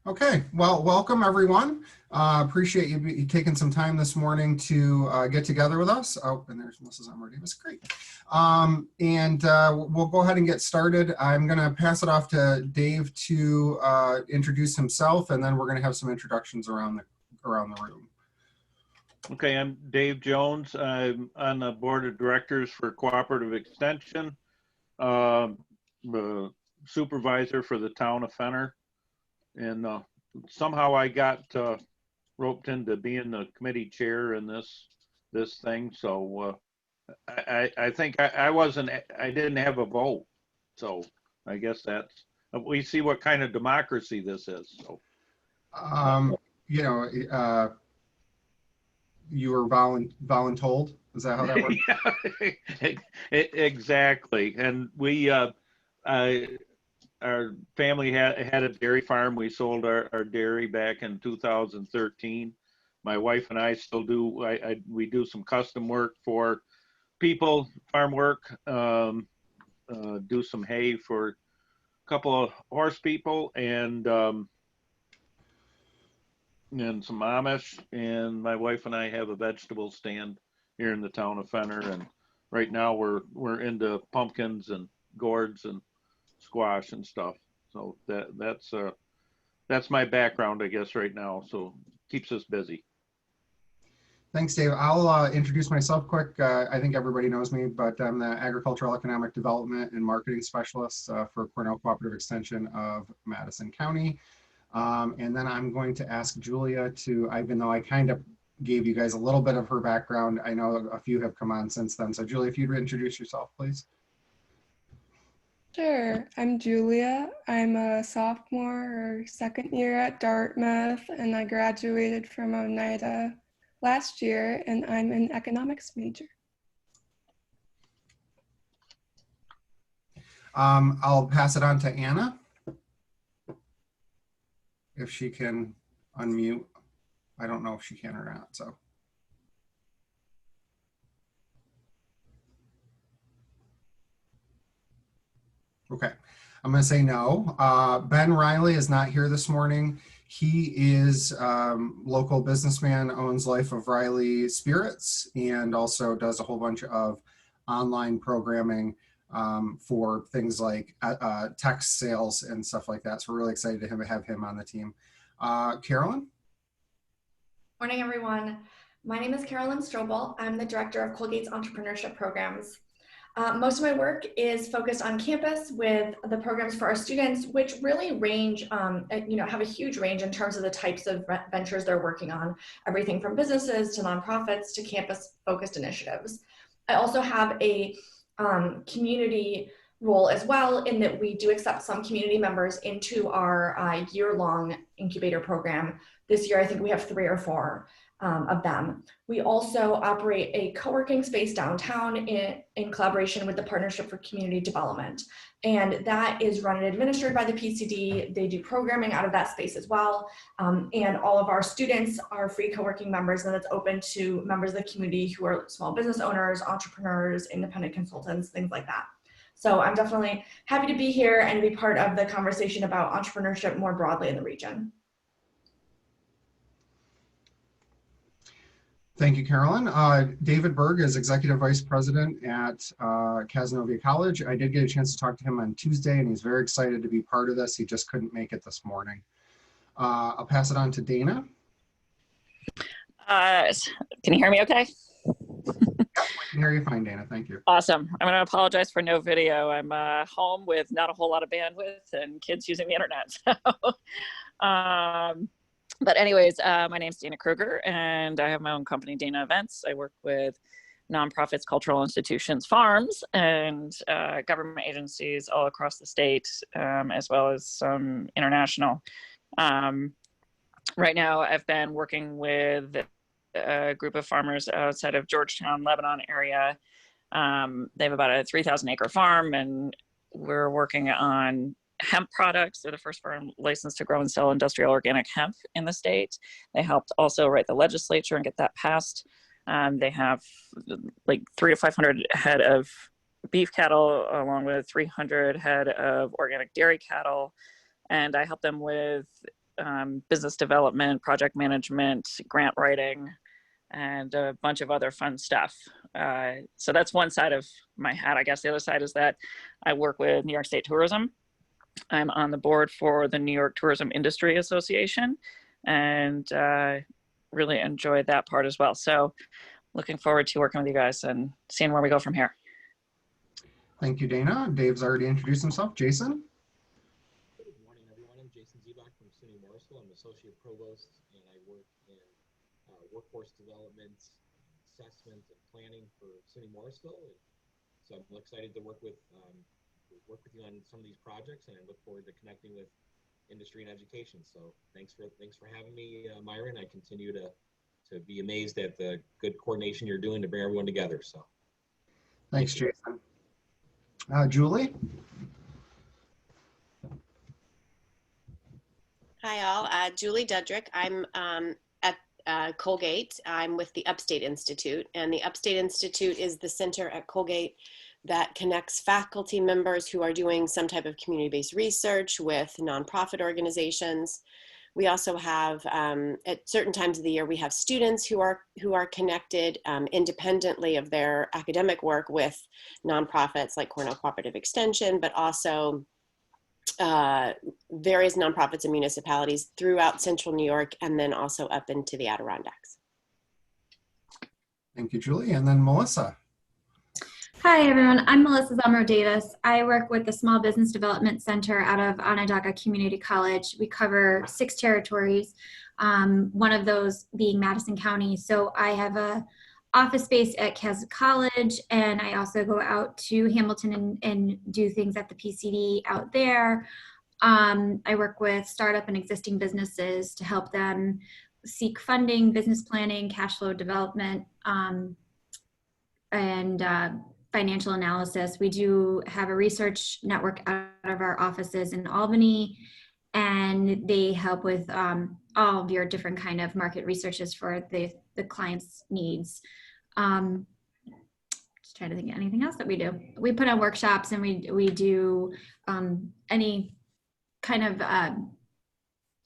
Okay, well, welcome everyone. Appreciate you taking some time this morning to get together with us. Oh, and there's Mrs. Amber Davis, great. We'll go ahead and get started. I'm gonna pass it off to Dave to introduce himself, and then we're gonna have some introductions around the room. Okay, I'm Dave Jones. I'm on the board of directors for Cooperative Extension, the supervisor for the town of Fenner. And somehow I got roped into being the committee chair in this thing. So I think I didn't have a vote. So I guess we see what kind of democracy this is. So, you know, you were voluntold. Is that how that works? Yeah, exactly. And we, our family had a dairy farm. We sold our dairy back in 2013. My wife and I still do. We do some custom work for people, farm work. Do some hay for a couple of horse people and some Amish. And my wife and I have a vegetable stand here in the town of Fenner. And right now we're into pumpkins and gourds and squash and stuff. So that's my background, I guess, right now. So keeps us busy. Thanks, Dave. I'll introduce myself quick. I think everybody knows me, but I'm the Agricultural Economic Development and Marketing Specialist for Cornell Cooperative Extension of Madison County. And then I'm going to ask Julia to, even though I kind of gave you guys a little bit of her background, I know a few have come on since then. So Julia, if you'd introduce yourself, please. Sure, I'm Julia. I'm a sophomore or second year at Dartmouth, and I graduated from Oneida last year, and I'm an economics major. I'll pass it on to Anna, if she can unmute. I don't know if she can or not, so. Okay, I'm going to say no. Ben Riley is not here this morning. He is local businessman, owns Life of Riley Spirits, and also does a whole bunch of online programming for things like text sales and stuff like that. So we're really excited to have him on the team. Carolyn? Morning, everyone. My name is Carolyn Strobel. I'm the director of Colgate's entrepreneurship programs. Most of my work is focused on campus with the programs for our students, which really range, have a huge range in terms of the types of ventures they're working on, everything from businesses to nonprofits to campus-focused initiatives. I also have a community role as well, in that we do accept some community members into our year-long incubator program. This year, I think we have 3 or 4 of them. We also operate a co-working space downtown in collaboration with the Partnership for Community Development. And that is run and administered by the PCD. They do programming out of that space as well. And all of our students are free co-working members, and it's open to members of the community who are small business owners, entrepreneurs, independent consultants, things like that. So I'm definitely happy to be here and be part of the conversation about entrepreneurship more broadly in the region. Thank you, Carolyn. David Berg is Executive Vice President at Casanova College. I did get a chance to talk to him on Tuesday, and he's very excited to be part of this. He just couldn't make it this morning. I'll pass it on to Dana. Can you hear me okay? I can hear you fine, Dana. Thank you. Awesome. I'm going to apologize for no video. I'm home with not a whole lot of bandwidth and kids using the internet. So, but anyways, my name's Dana Kruger, and I have my own company, Dana Events. I work with nonprofits, cultural institutions, farms, and government agencies all across the state, as well as some international. Right now, I've been working with a group of farmers outside of Georgetown, Lebanon area. They have about a 3,000 acre farm, and we're working on hemp products. They're the first farm licensed to grow and sell industrial organic hemp in the state. They helped also write the legislature and get that passed. They have like 300 to 500 head of beef cattle, along with 300 head of organic dairy cattle. And I help them with business development, project management, grant writing, and a bunch of other fun stuff. So that's one side of my hat. I guess the other side is that I work with New York State Tourism. I'm on the board for the New York Tourism Industry Association, and really enjoyed that part as well. So looking forward to working with you guys and seeing where we go from here. Thank you, Dana. Dave's already introduced himself. Jason? Good morning, everyone. I'm Jason Ziebach from SUNY Morrisville. I'm Associate Provost, and I work in workforce development, assessment, and planning for SUNY Morrisville. And so I'm excited to work with you on some of these projects, and I look forward to connecting with industry and education. So thanks for having me, Myron. I continue to be amazed at the good coordination you're doing to bring everyone together. So Thanks, Jason. Julie? Hi all, Julie Dudrick. I'm at Colgate. I'm with the Upstate Institute, and the Upstate Institute is the center at Colgate that connects faculty members who are doing some type of community-based research with nonprofit organizations. We also have, at certain times of the year, we have students who are connected independently of their academic work with nonprofits like Cornell Cooperative Extension, but also various nonprofits and municipalities throughout Central New York, and then also up into the Adirondacks. Thank you, Julie. And then Melissa. Hi, everyone. I'm Melissa Zomro Davis. I work with the Small Business Development Center out of Onondaga Community College. We cover 6 territories, one of those being Madison County. So I have a office space at Casas College, and I also go out to Hamilton and do things at the PCD out there. I work with startup and existing businesses to help them seek funding, business planning, cash flow development, and financial analysis. We do have a research network out of our offices in Albany, and they help with all of your different kind of market researches for the client's needs. Just trying to think of anything else that we do. We put on workshops, and we do any kind of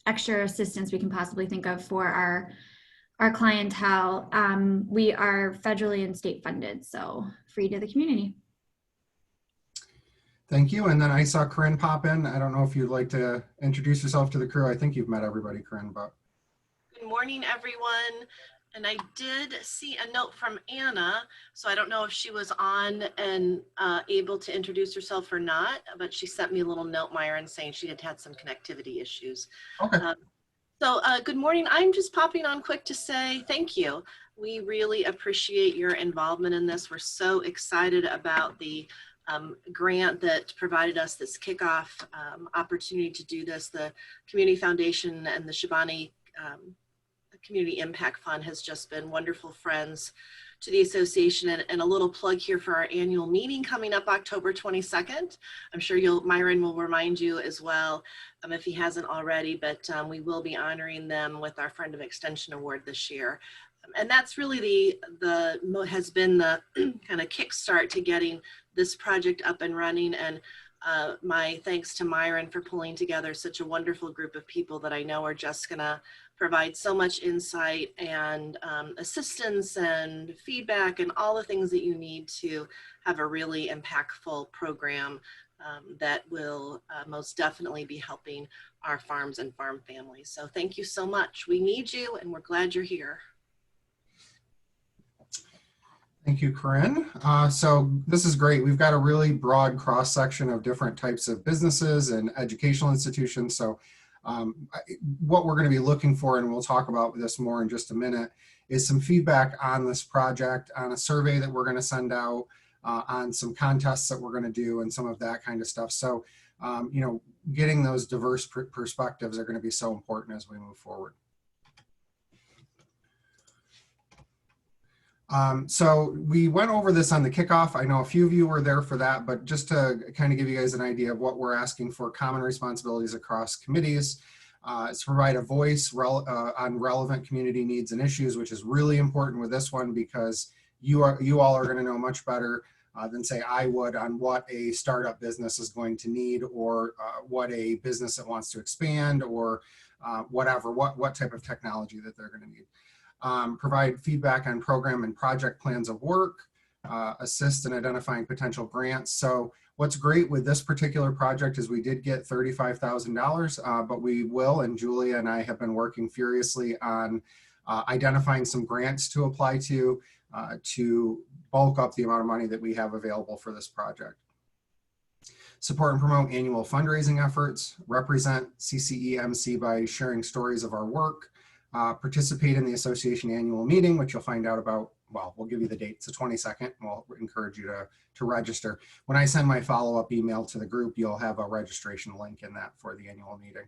extra assistance we can possibly think of for our clientele. We are federally and state funded, so free to the community. Thank you. And then I saw Corinne pop in. I don't know if you'd like to introduce yourself to the crew. I think you've met everybody, Corinne. But good morning, everyone. And I did see a note from Anna, so I don't know if she was on and able to introduce herself or not, but she sent me a little note, Myron, saying she had some connectivity issues. okay. So good morning. I'm just popping on quick to say thank you. We really appreciate your involvement in this. We're so excited about the grant that provided us this kickoff opportunity to do this. The Community Foundation and the Shabani Community Impact Fund has just been wonderful friends to the association, and a little plug here for our annual meeting coming up October 22nd. I'm sure Myron will remind you as well if he hasn't already, but we will be honoring them with our Friend of Extension Award this year. And that's really has been the kind of kickstart to getting this project up and running. And my thanks to Myron for pulling together such a wonderful group of people that I know are just gonna provide so much insight and assistance and feedback and all the things that you need to have a really impactful program that will most definitely be helping our farms and farm families. So thank you so much. We need you, and we're glad you're here. Thank you, Corinne. So this is great. We've got a really broad cross section of different types of businesses and educational institutions. So what we're going to be looking for, and we'll talk about this more in just a minute, is some feedback on this project, on a survey that we're going to send out, on some contests that we're going to do, and some of that kind of stuff. So, you know, getting those diverse perspectives are going to be so important as we move forward. So we went over this on the kickoff. I know a few of you were there for that, but just to kind of give you guys an idea of what we're asking for, common responsibilities across committees, is to provide a voice on relevant community needs and issues, which is really important with this one because you all are going to know much better than say I would on what a startup business is going to need, or what a business that wants to expand, or whatever, what type of technology that they're going to need. Provide feedback on program and project plans of work, assist in identifying potential grants. So what's great with this particular project is we did get $35,000, but we will, and Julia and I have been working furiously on identifying some grants to apply to bulk up the amount of money that we have available for this project. Support and promote annual fundraising efforts, represent CCEMC by sharing stories of our work, participate in the association annual meeting, which you'll find out about. Well, we'll give you the date. It's the 22nd. We'll encourage you to register. When I send my follow-up email to the group, you'll have a registration link in that for the annual meeting.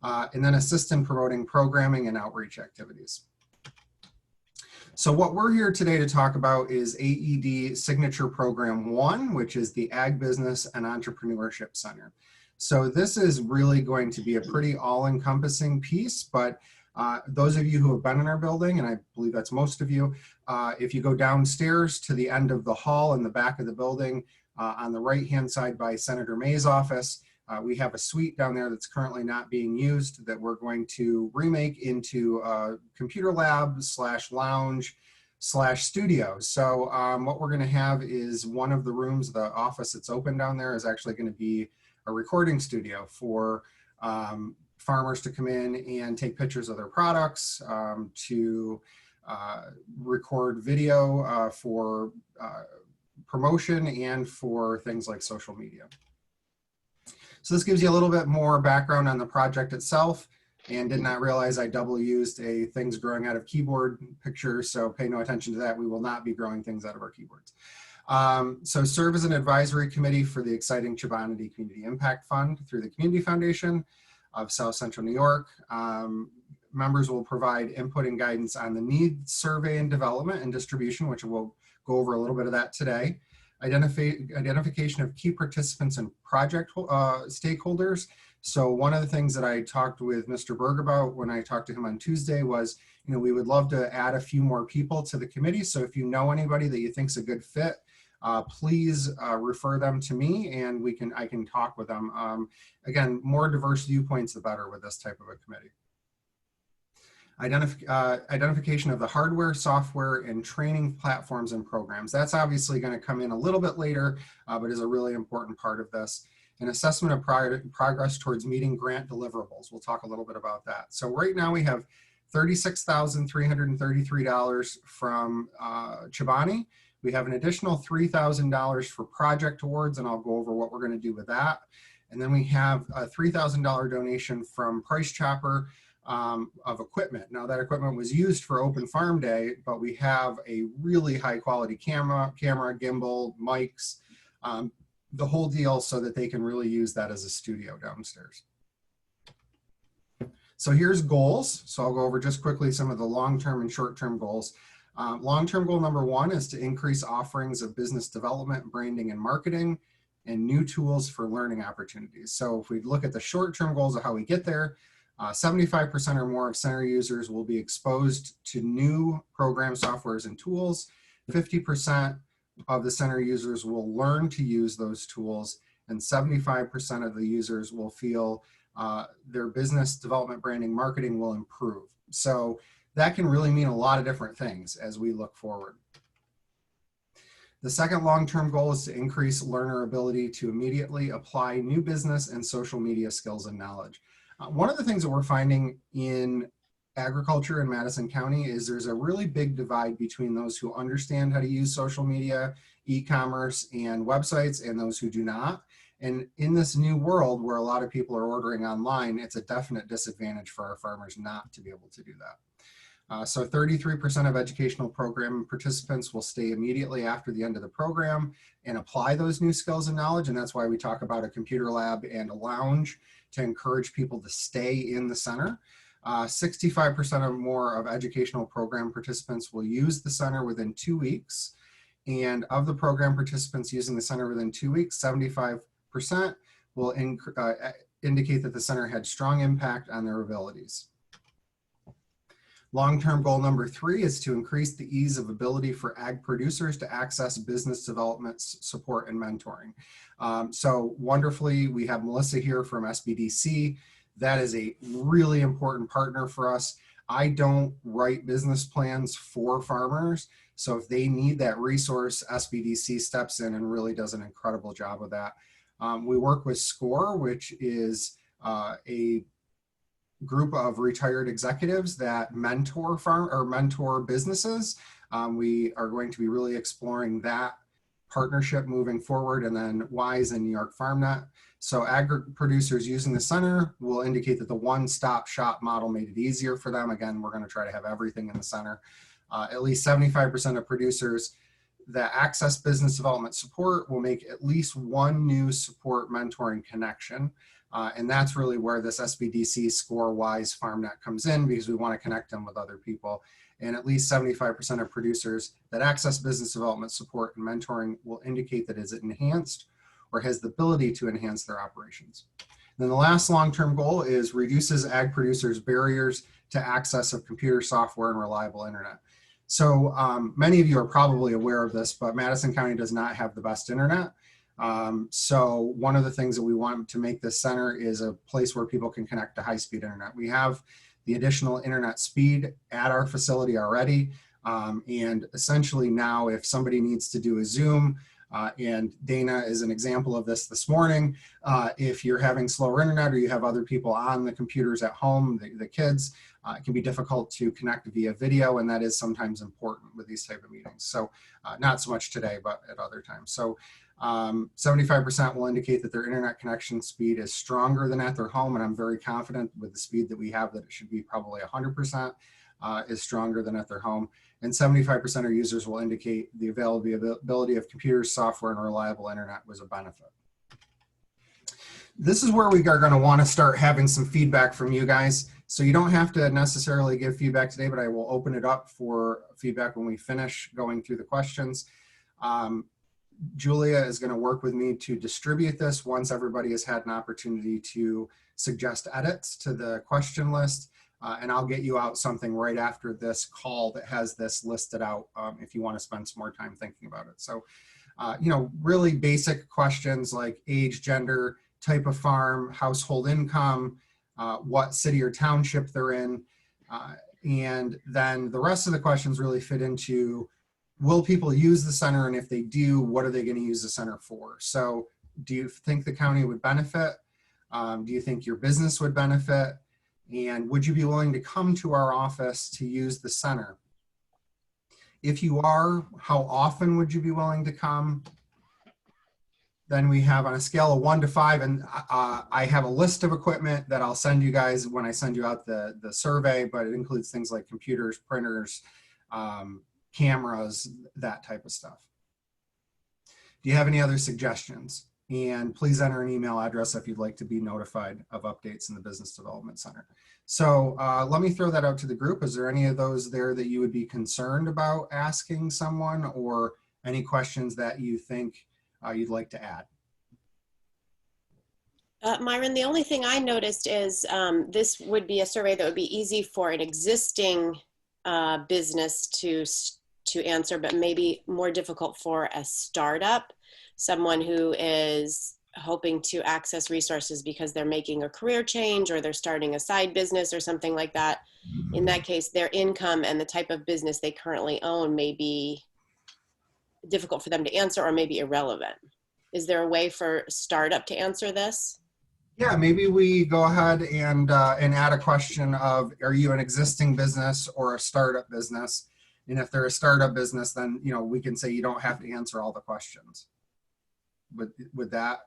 And then assist in promoting programming and outreach activities. So what we're here today to talk about is AED Signature Program 1, which is the Ag Business and Entrepreneurship Center. So this is really going to be a pretty all-encompassing piece, but those of you who have been in our building, and I believe that's most of you, if you go downstairs to the end of the hall in the back of the building, on the right-hand side by Senator May's office, we have a suite down there that's currently not being used that we're going to remake into a computer lab / lounge / studio. So what we're going to have is one of the rooms, the office that's open down there, is actually going to be a recording studio for farmers to come in and take pictures of their products, to record video for promotion, and for things like social media. So this gives you a little bit more background on the project itself, and did not realize I double used a things growing out of keyboard picture, so pay no attention to that. We will not be growing things out of our keyboards. So serve as an advisory committee for the exciting Chobani Community Impact Fund through the Community Foundation of South Central New York. Members will provide input and guidance on the needs survey and development and distribution, which we'll go over a little bit of that today. Identification of key participants and project stakeholders. So one of the things that I talked with Mr. Berg about when I talked to him on Tuesday was, we would love to add a few more people to the committee. So if you know anybody that you think's a good fit, please refer them to me, and I can talk with them. Again, more diverse viewpoints, the better with this type of a committee. Identification of the hardware, software, and training platforms and programs. That's obviously going to come in a little bit later, but is a really important part of this. An assessment of progress towards meeting grant deliverables. We'll talk a little bit about that. So right now we have $36,333 from Chobani. We have an additional $3,000 for project awards, and I'll go over what we're going to do with that. And then we have a $3,000 donation from Price Chopper of equipment. Now that equipment was used for Open Farm Day, but we have a really high quality camera, gimbal, mics, the whole deal, so that they can really use that as a studio downstairs. So here's goals. So I'll go over just quickly some of the long-term and short-term goals. Long-term goal number 1 is to increase offerings of business development, branding, and marketing, and new tools for learning opportunities. So if we look at the short-term goals of how we get there, 75% or more of center users will be exposed to new program softwares and tools. 50% of the center users will learn to use those tools, and 75% of the users will feel their business development, branding, marketing will improve. So that can really mean a lot of different things as we look forward. The second long-term goal is to increase learner ability to immediately apply new business and social media skills and knowledge. One of the things that we're finding in agriculture in Madison County is there's a really big divide between those who understand how to use social media, e-commerce, and websites, and those who do not. And in this new world where a lot of people are ordering online, it's a definite disadvantage for our farmers not to be able to do that. So 33% of educational program participants will stay immediately after the end of the program and apply those new skills and knowledge. And that's why we talk about a computer lab and a lounge to encourage people to stay in the center. 65% or more of educational program participants will use the center within 2 weeks. And of the program participants using the center within 2 weeks, 75% will indicate that the center had strong impact on their abilities. Long-term goal number 3 is to increase the ease of ability for ag producers to access business development support and mentoring. So wonderfully, we have Melissa here from SBDC. That is a really important partner for us. I don't write business plans for farmers. So if they need that resource, SBDC steps in and really does an incredible job of that. We work with SCORE, which is a group of retired executives that mentor businesses. We are going to be really exploring that partnership moving forward, and then WISE and New York FarmNet. So ag producers using the center will indicate that the one-stop shop model made it easier for them. Again, we're going to try to have everything in the center. At least 75% of producers that access business development support will make at least one new support mentoring connection. And that's really where this SBDC SCORE WISE FarmNet comes in, because we want to connect them with other people. And at least 75% of producers that access business development support and mentoring will indicate that it's enhanced or has the ability to enhance their operations. And then the last long-term goal is reduces ag producers' barriers to access of computer software and reliable internet. So many of you are probably aware of this, but Madison County does not have the best internet. So one of the things that we want to make this center is a place where people can connect to high-speed internet. We have the additional internet speed at our facility already. And essentially now if somebody needs to do a Zoom, and Dana is an example of this morning, if you're having slower internet or you have other people on the computers at home, the kids, it can be difficult to connect via video, and that is sometimes important with these type of meetings. So not so much today, but at other times. So 75% will indicate that their internet connection speed is stronger than at their home, and I'm very confident with the speed that we have that it should be probably 100% is stronger than at their home. And 75% of users will indicate the availability of computers, software, and reliable internet was a benefit. This is where we are going to want to start having some feedback from you guys. So you don't have to necessarily give feedback today, but I will open it up for feedback when we finish going through the questions. Julia is going to work with me to distribute this once everybody has had an opportunity to suggest edits to the question list. And I'll get you out something right after this call that has this listed out if you want to spend some more time thinking about it. So, you know, really basic questions like age, gender, type of farm, household income, what city or township they're in. And then the rest of the questions really fit into, will people use the center? And if they do, what are they going to use the center for? So do you think the county would benefit? Do you think your business would benefit? And would you be willing to come to our office to use the center? If you are, how often would you be willing to come? Then we have on a scale of 1 to 5, and I have a list of equipment that I'll send you guys when I send you out the survey, but it includes things like computers, printers, cameras, that type of stuff. Do you have any other suggestions? And please enter an email address if you'd like to be notified of updates in the Business Development Center. So let me throw that out to the group. Is there any of those there that you would be concerned about asking someone, or any questions that you think you'd like to add? Myron, the only thing I noticed is this would be a survey that would be easy for an existing business to answer, but maybe more difficult for a startup, someone who is hoping to access resources because they're making a career change or they're starting a side business or something like that. In that case, their income and the type of business they currently own may be difficult for them to answer, or maybe irrelevant. Is there a way for startup to answer this? Yeah, maybe we go ahead and add a question of, are you an existing business or a startup business? And if they're a startup business, then, you know, we can say you don't have to answer all the questions. With that?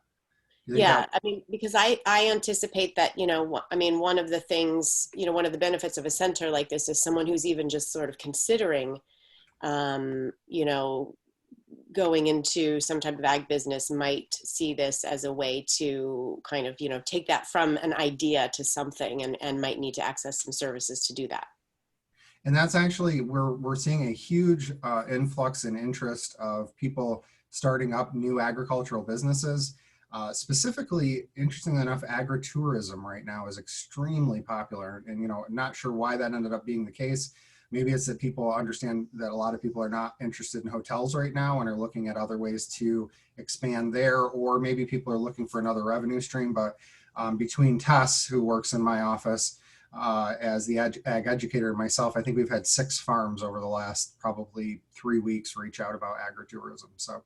Yeah, I mean, because I anticipate that, you know, I mean, one of the things, you know, one of the benefits of a center like this is someone who's even just sort of considering, you know, going into some type of ag business might see this as a way to kind of, you know, take that from an idea to something, and might need to access some services to do that. And that's actually, we're seeing a huge influx in interest of people starting up new agricultural businesses. Specifically, interestingly enough, agritourism right now is extremely popular, and not sure why that ended up being the case. Maybe it's that people understand that a lot of people are not interested in hotels right now and are looking at other ways to expand there, or maybe people are looking for another revenue stream. But between Tess, who works in my office as the ag educator, and myself, I think we've had 6 farms over the last probably 3 weeks reach out about agritourism. So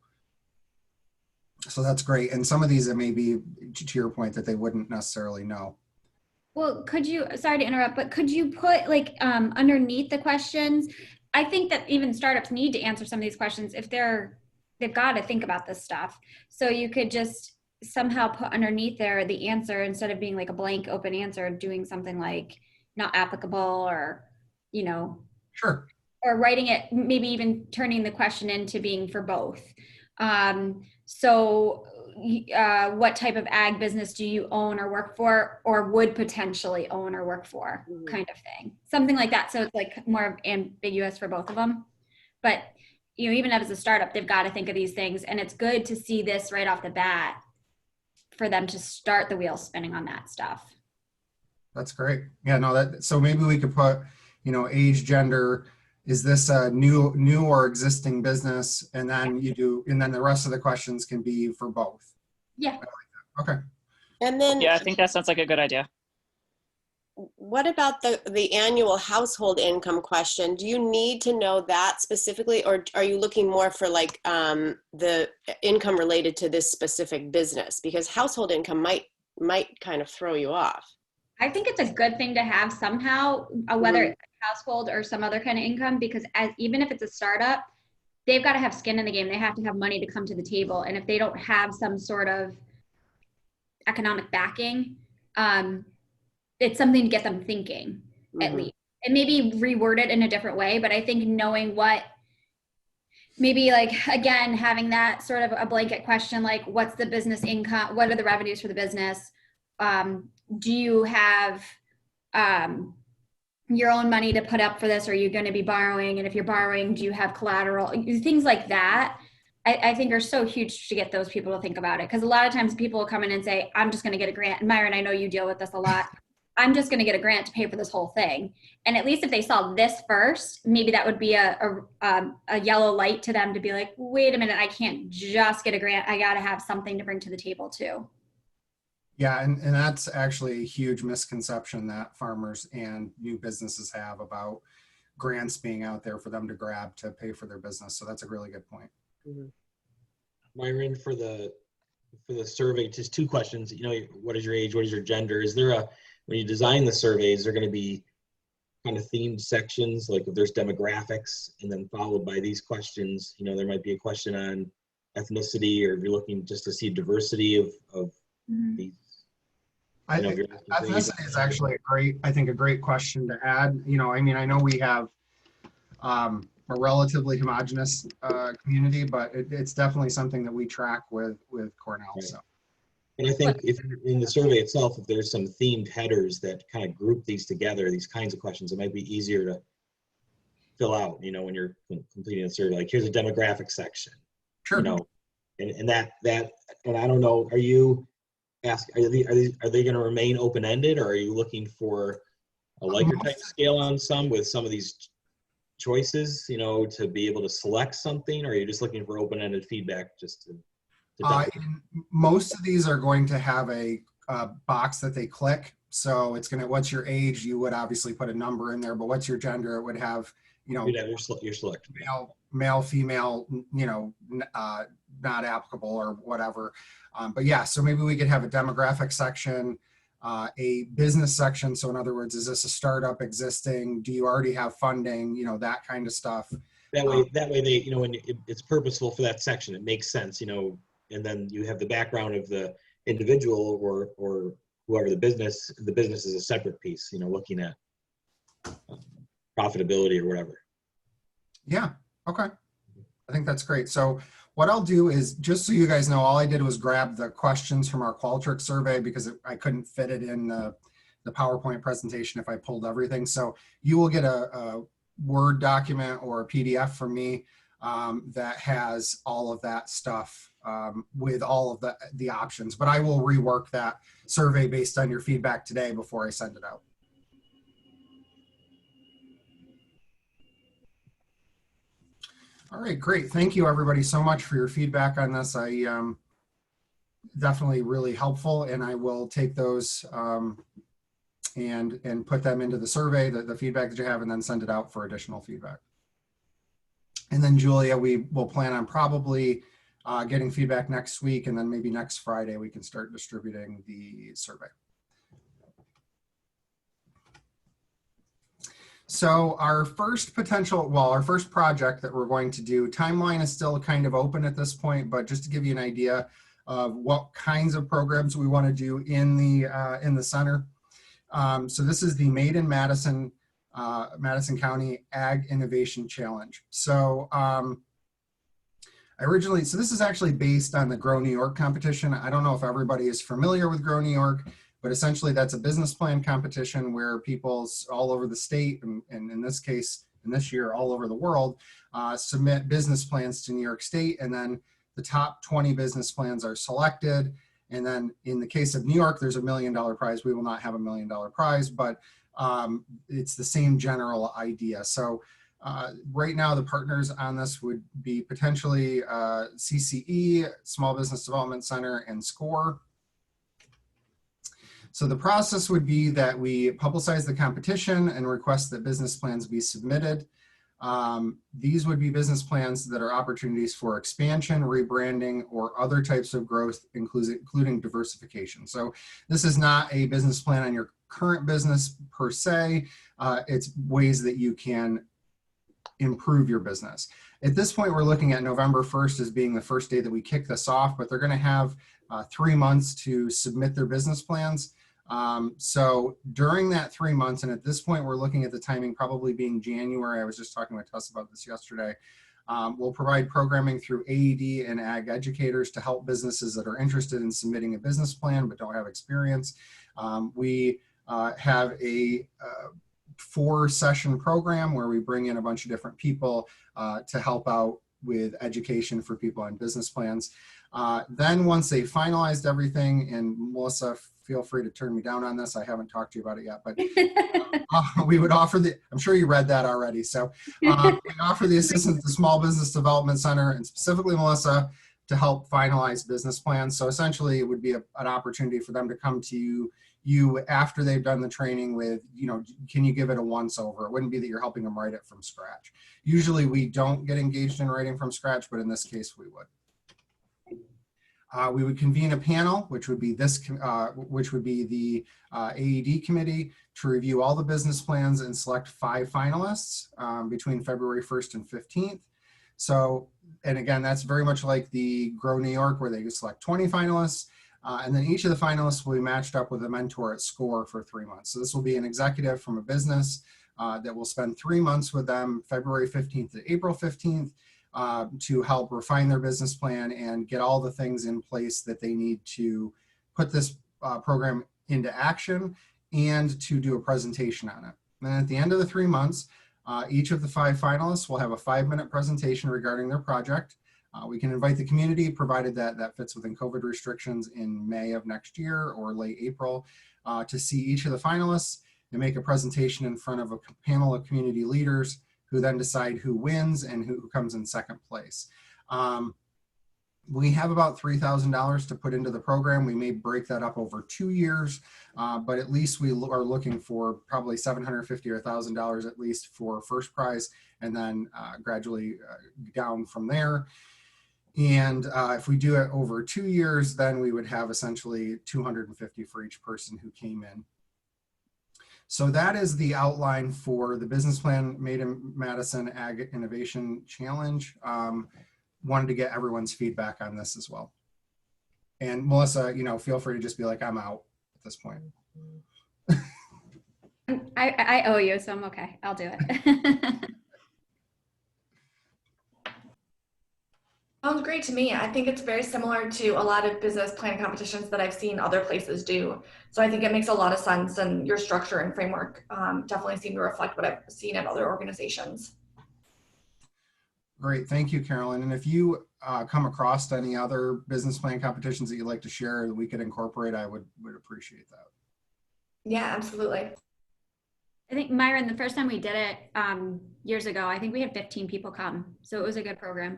that's great. And some of these, it may be, to your point, that they wouldn't necessarily know. Well, could you, sorry to interrupt, but could you put like underneath the questions? I think that even startups need to answer some of these questions if they've got to think about this stuff. So you could just somehow put underneath there the answer instead of being like a blank open answer, doing something like not applicable, or, Sure. or writing it, maybe even turning the question into being for both. So what type of ag business do you own or work for, or would potentially own or work for, kind of thing, something like that. So it's like more ambiguous for both of them. But even as a startup, they've got to think of these things, and it's good to see this right off the bat for them to start the wheels spinning on that stuff. That's great. Yeah, no, so maybe we could put, age, gender, is this a new or existing business? And then the rest of the questions can be for both. Yeah. I like that. Okay. And then, Yeah, I think that sounds like a good idea. what about the annual household income question? Do you need to know that specifically, or are you looking more for like the income related to this specific business? Because household income might kind of throw you off. I think it's a good thing to have somehow, whether it's a household or some other kind of income, because even if it's a startup, they've got to have skin in the game. They have to have money to come to the table. And if they don't have some sort of economic backing, it's something to get them thinking, at least. And maybe reword it in a different way. But I think knowing what, maybe like, again, having that sort of a blanket question, like what's the business income? What are the revenues for the business? Do you have your own money to put up for this? Or are you going to be borrowing? And if you're borrowing, do you have collateral? Things like that, I think are so huge to get those people to think about it. Because a lot of times people will come in and say, I'm just going to get a grant. And Myron, I know you deal with this a lot. I'm just going to get a grant to pay for this whole thing. And at least if they saw this first, maybe that would be a yellow light to them to be like, wait a minute, I can't just get a grant. I got to have something to bring to the table too. Yeah, and that's actually a huge misconception that farmers and new businesses have about grants being out there for them to grab to pay for their business. So that's a really good point. Myron, for the survey, just 2 questions. What is your age? What is your gender? Is there when you design the surveys, they're going to be kind of themed sections, like if there's demographics, and then followed by these questions? There might be a question on ethnicity, or if you're looking just to see diversity of these. I think ethnicity is actually a great question to add. I know we have a relatively homogenous community, but it's definitely something that we track with Cornell. Right. So. And I think if in the survey itself, if there's some themed headers that kind of group these together, these kinds of questions, it might be easier to fill out, when you're completing a survey. Like, here's a demographic section. Sure. And that, and I don't know, are they going to remain open-ended, or are you looking for a Likert type scale on with some of these choices, to be able to select something, or are you just looking for open-ended feedback just to most of these are going to have a box that they click. So it's what's your age? You would obviously put a number in there, but what's your gender? It would have, you'd have your select. Male, female, not applicable or whatever. But yeah, so maybe we could have a demographic section, a business section. So in other words, is this a startup existing? Do you already have funding? That kind of stuff. That way they, when it's purposeful for that section, it makes sense, and then you have the background of the individual or whoever the business is a separate piece, looking at profitability or whatever. Yeah. Okay. I think that's great. So what I'll do is, just so you guys know, all I did was grab the questions from our Qualtrics survey because I couldn't fit it in the PowerPoint presentation if I pulled everything. So you will get a Word document or a PDF from me that has all of that stuff with all of the options. But I will rework that survey based on your feedback today before I send it out. All right, great. Thank you everybody so much for your feedback on this. I definitely really helpful, and I will take those and put them into the survey, the feedback that you have, and then send it out for additional feedback. And then Julia, we will plan on probably getting feedback next week, and then maybe next Friday we can start distributing the survey. So our first our first project that we're going to do, timeline is still kind of open at this point, but just to give you an idea of what kinds of programs we want to do in the center. So this is the Made in Madison, Madison County Ag Innovation Challenge. So so this is actually based on the Grow New York competition. I don't know if everybody is familiar with Grow New York, but essentially that's a business plan competition where people all over the state, and in this case, in this year, all over the world, submit business plans to New York State, and then the top 20 business plans are selected. And then in the case of New York, there's $1 million prize. We will not have $1 million prize, but it's the same general idea. So right now, the partners on this would be potentially CCE, Small Business Development Center, and SCORE. So the process would be that we publicize the competition and request that business plans be submitted. These would be business plans that are opportunities for expansion, rebranding, or other types of growth, including diversification. So this is not a business plan on your current business per se. It's ways that you can improve your business. At this point, we're looking at November 1st as being the first day that we kick this off, but they're going to have 3 months to submit their business plans. So during that 3 months, and at this point, we're looking at the timing probably being January. I was just talking with Tess about this yesterday. We'll provide programming through AED and ag educators to help businesses that are interested in submitting a business plan but don't have experience. We have a 4-session program where we bring in a bunch of different people to help out with education for people on business plans. Then once they finalized everything, and Melissa, feel free to turn me down on this. I haven't talked to you about it yet, but we would offer I'm sure you read that already. So we offer the assistance to Small Business Development Center, and specifically Melissa, to help finalize business plans. So essentially it would be an opportunity for them to come to you after they've done the training with, can you give it a once over? It wouldn't be that you're helping them write it from scratch. Usually we don't get engaged in writing from scratch, but in this case we would. We would convene a panel, which would be the AED committee, to review all the business plans and select 5 finalists between February 1st and 15th. So, and again, that's very much like the Grow New York, where they select 20 finalists. And then each of the finalists will be matched up with a mentor at SCORE for 3 months. So this will be an executive from a business that will spend 3 months with them, February 15th to April 15th, to help refine their business plan and get all the things in place that they need to put this program into action and to do a presentation on it. And then at the end of the 3 months, each of the 5 finalists will have a 5-minute presentation regarding their project. We can invite the community, provided that that fits within COVID restrictions, in May of next year or late April, to see each of the finalists and make a presentation in front of a panel of community leaders who then decide who wins and who comes in second place. We have about $3,000 to put into the program. We may break that up over 2 years, but at least we are looking for probably $750 or $1,000 at least for first prize, and then gradually down from there. And if we do it over 2 years, then we would have essentially $250 for each person who came in. So that is the outline for the business plan Made in Madison Ag Innovation Challenge. Wanted to get everyone's feedback on this as well. And Melissa, feel free to just be like, I'm out at this point. I owe you, so I'm okay. I'll do it. Sounds great to me. I think it's very similar to a lot of business planning competitions that I've seen other places do. So I think it makes a lot of sense, and your structure and framework definitely seem to reflect what I've seen at other organizations. Great, thank you, Carolyn. And if you come across any other business plan competitions that you'd like to share that we could incorporate, I would appreciate that. Yeah, absolutely. I think, Myron, the first time we did it years ago, I think we had 15 people come. So it was a good program.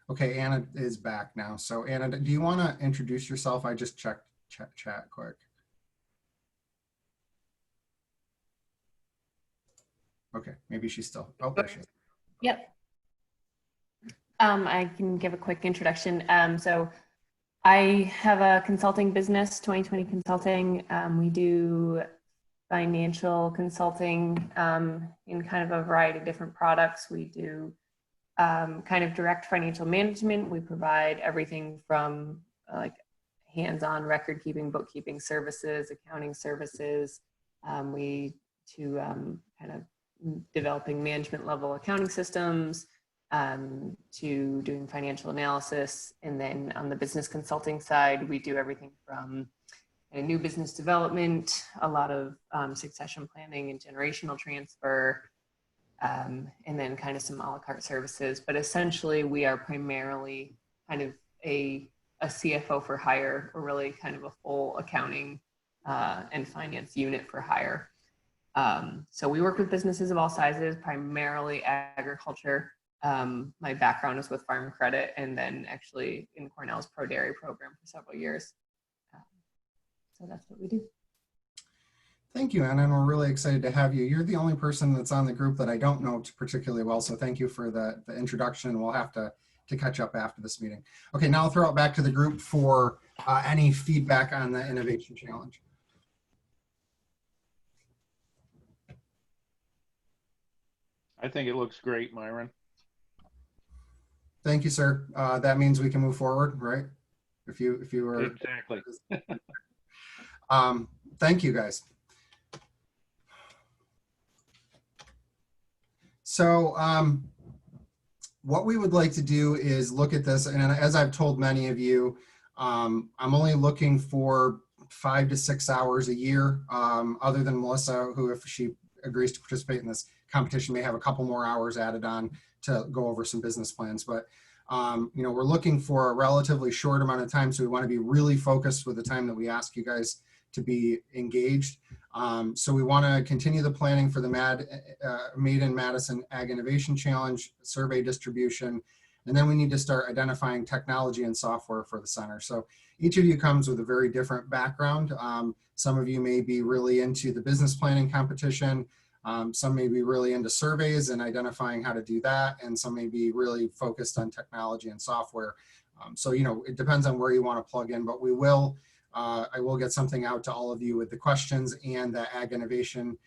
Okay, Anna is back now. So Anna, do you want to introduce yourself? I just checked chat quick. Okay, maybe she's still, oh, there she is. Yep. I can give a quick introduction. So I have a consulting business, 2020 Consulting. We do financial consulting in kind of a variety of different products. We do kind of direct financial management. We provide everything from like hands-on record keeping, bookkeeping services, accounting services. We to kind of developing management level accounting systems, to doing financial analysis. And then on the business consulting side, we do everything from new business development, a lot of succession planning and generational transfer, and then kind of some a la carte services. But essentially, we are primarily kind of a CFO for hire, or really kind of a full accounting and finance unit for hire. So we work with businesses of all sizes, primarily agriculture. My background is with farm credit, and then actually in Cornell's Pro Dairy program for several years. So that's what we do. Thank you, Anna, and we're really excited to have you. You're the only person that's on the group that I don't know particularly well, so thank you for the introduction. We'll have to catch up after this meeting. Okay, now I'll throw it back to the group for any feedback on the Innovation Challenge. I think it looks great, Myron. Thank you, sir. That means we can move forward, right? If you were Exactly. Thank you, guys. So what we would like to do is look at this, and as I've told many of you, I'm only looking for 5 to 6 hours a year, other than Melissa, who, if she agrees to participate in this competition, may have a couple more hours added on to go over some business plans. But you know, we're looking for a relatively short amount of time, so we want to be really focused with the time that we ask you guys to be engaged. So we want to continue the planning for the Made in Madison Ag Innovation Challenge, survey distribution, and then we need to start identifying technology and software for the center. So each of you comes with a very different background. Some of you may be really into the business planning competition. Some may be really into surveys and identifying how to do that, and some may be really focused on technology and software. So, you know, it depends on where you want to plug in, but we will, I will get something out to all of you with the questions and the Ag Innovation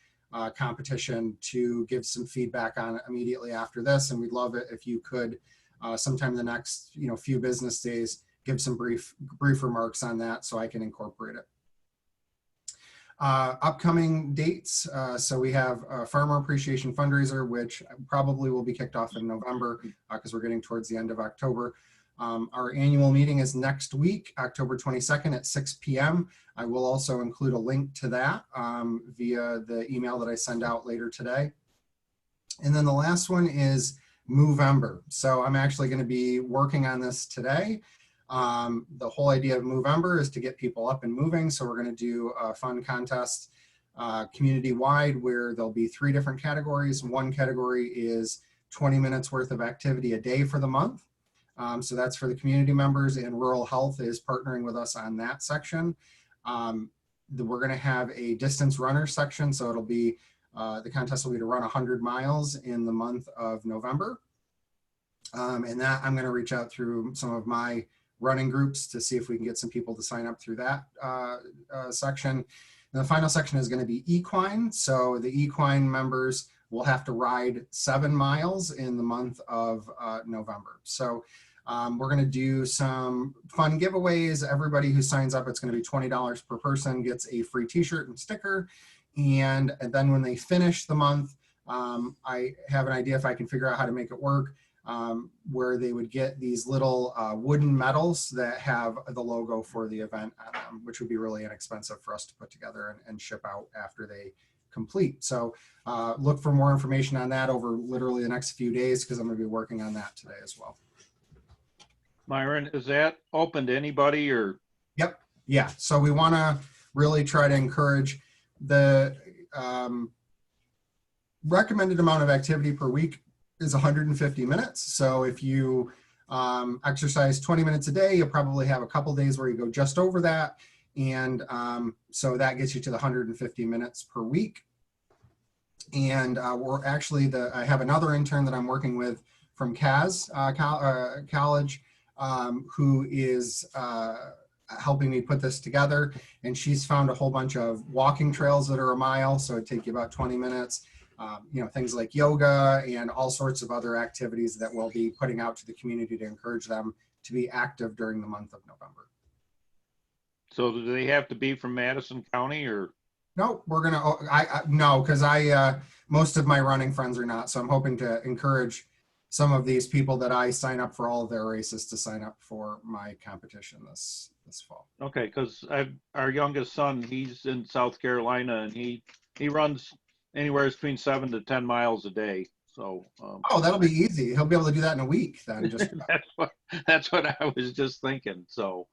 competition to give some feedback on immediately after this. And we'd love it if you could, sometime in the next, you know, few business days, give some brief remarks on that so I can incorporate it. Upcoming dates. So we have a Farmer Appreciation Fundraiser, which probably will be kicked off in November because we're getting towards the end of October. Our annual meeting is next week, October 22nd at 6 p.m. I will also include a link to that via the email that I send out later today. And then the last one is Movember. So I'm actually going to be working on this today. The whole idea of Movember is to get people up and moving. So we're going to do a fun contest community-wide where there'll be 3 different categories. One category is 20 minutes worth of activity a day for the month. So that's for the community members, and Rural Health is partnering with us on that section. We're going to have a distance runner section. So it'll be, the contest will be to run 100 miles in the month of November. And that I'm going to reach out through some of my running groups to see if we can get some people to sign up through that section. And the final section is going to be equine. So the equine members will have to ride 7 miles in the month of November. So we're going to do some fun giveaways. Everybody who signs up, it's going to be $20 per person, gets a free t-shirt and sticker. And then when they finish the month, I have an idea if I can figure out how to make it work, where they would get these little wooden medals that have the logo for the event on them, which would be really inexpensive for us to put together and ship out after they complete. So look for more information on that over literally the next few days, because I'm going to be working on that today as well. Myron, is that open to anybody or? Yep. Yeah. So we want to really try to encourage the recommended amount of activity per week is 150 minutes. So if you exercise 20 minutes a day, you'll probably have a couple days where you go just over that. And so that gets you to the 150 minutes per week. And we're actually, I have another intern that I'm working with from Kaz College, who is helping me put this together. And she's found a whole bunch of walking trails that are a mile, so it'd take you about 20 minutes. You know, things like yoga and all sorts of other activities that we'll be putting out to the community to encourage them to be active during the month of November. So do they have to be from Madison County or? No, we're gonna, no, because most of my running friends are not. So I'm hoping to encourage some of these people that I sign up for all of their races to sign up for my competition this fall. Okay, because our youngest son, he's in South Carolina, and he runs anywhere between 7 to 10 miles a day. So oh, that'll be easy. He'll be able to do that in a week then. Just that's what I was just thinking. So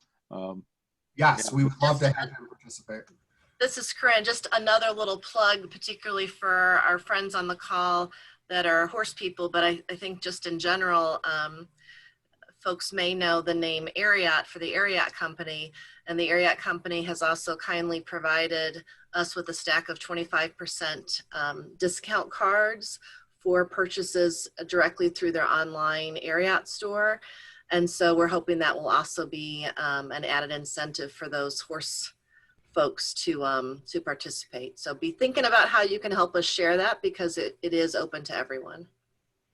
yes, yeah. we would love to have him participate. This is Corinne. Just another little plug, particularly for our friends on the call that are horse people, but I think just in general, folks may know the name Ariat for the Ariat Company, and the Ariat Company has also kindly provided us with a stack of 25% discount cards for purchases directly through their online Ariat store. And so we're hoping that will also be an added incentive for those horse folks to participate. So be thinking about how you can help us share that, because it is open to everyone.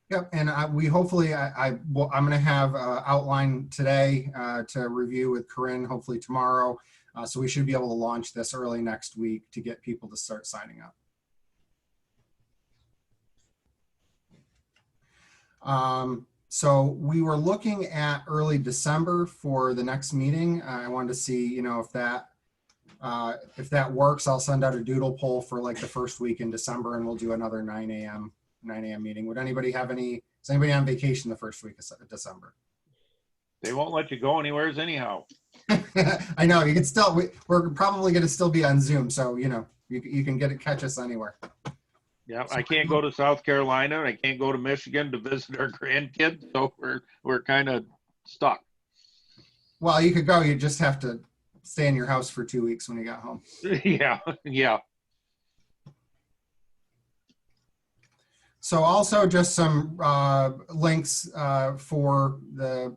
Yep, and we hopefully, I'm going to have outline today to review with Corinne, hopefully tomorrow. So we should be able to launch this early next week to get people to start signing up. So we were looking at early December for the next meeting. I wanted to see, you know, if that works. I'll send out a doodle poll for like the first week in December, and we'll do another 9 a.m. meeting. Would anybody have is anybody on vacation the first week of December? They won't let you go anywhere anyhow. I know, you can still, we're probably going to still be on Zoom. So, you know, you can catch us anywhere. Yeah, I can't go to South Carolina, and I can't go to Michigan to visit our grandkids. So we're kind of stuck. Well, you could go, you just have to stay in your house for 2 weeks when you got home. Yeah. So also just some links for the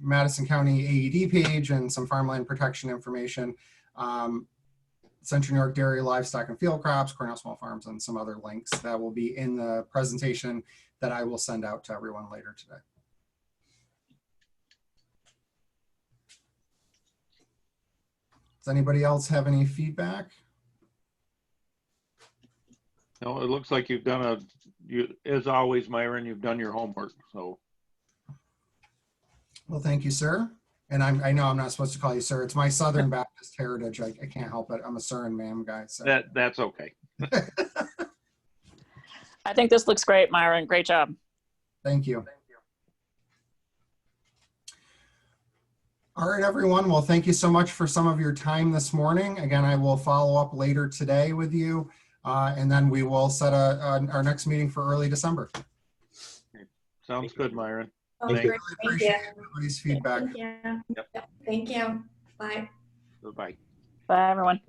Madison County AED page and some farmland protection information. Central New York Dairy, Livestock and Field Crops, Cornell Small Farms, and some other links that will be in the presentation that I will send out to everyone later today. Does anybody else have any feedback? No, it looks like you've done as always, Myron, you've done your homework. So. Well, thank you, sir. And I know I'm not supposed to call you sir. It's my Southern Baptist heritage. I can't help it. I'm a sir and ma'am guy. So. That's okay. I think this looks great, Myron. Great job. Thank you. All right, everyone. Well, thank you so much for some of your time this morning. Again, I will follow up later today with you, and then we will set our next meeting for early December. Sounds good, Myron. Thank you. Really appreciate everybody's feedback. Thank you. Yep. Thank you. Bye. Bye. Bye, everyone.